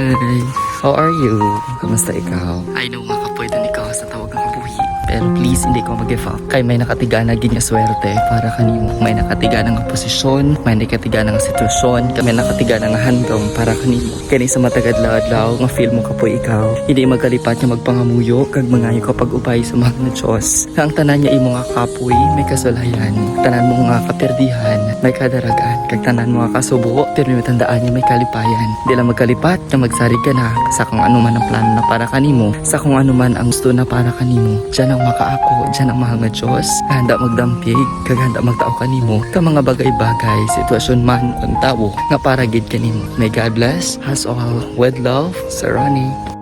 Hi! How are you? Kamusta ikaw? I know nga kapoy doon ikaw sa tawag ng kabuhi. Pero please, hindi ko mag-give up. Kay may nakatiga na ginya swerte para kanimo. May nakatiga na nga posisyon, may nakatiga na nga sitwasyon, may nakatiga na nga handong para kanimo. Kani sa matagad-laad-law, nga feel mo kapoy ikaw. Hindi magkalipat niya magpangamuyo, kag mangayo kapag ubay sa mahal na Diyos. Nga ang tanan niya imo nga kapoy, may kasulayan. Tanan mo nga kaperdihan, may kadaragan. Kag tanan mo nga kasubo, pero may tandaan niya may kalipayan. Di lang magkalipat, nga magsarig ka na sa kung ano man ang plano na para kanimo, sa kung ano man ang gusto na para kanimo. Diyan ang makaako, diyan ang mahal nga Diyos. Handa magdampig, kag handa magtao kanimo. Ka mga bagay-bagay, sitwasyon man, ang tao, nga para gid kanimo. May God bless us all with love, Sir Ronnie.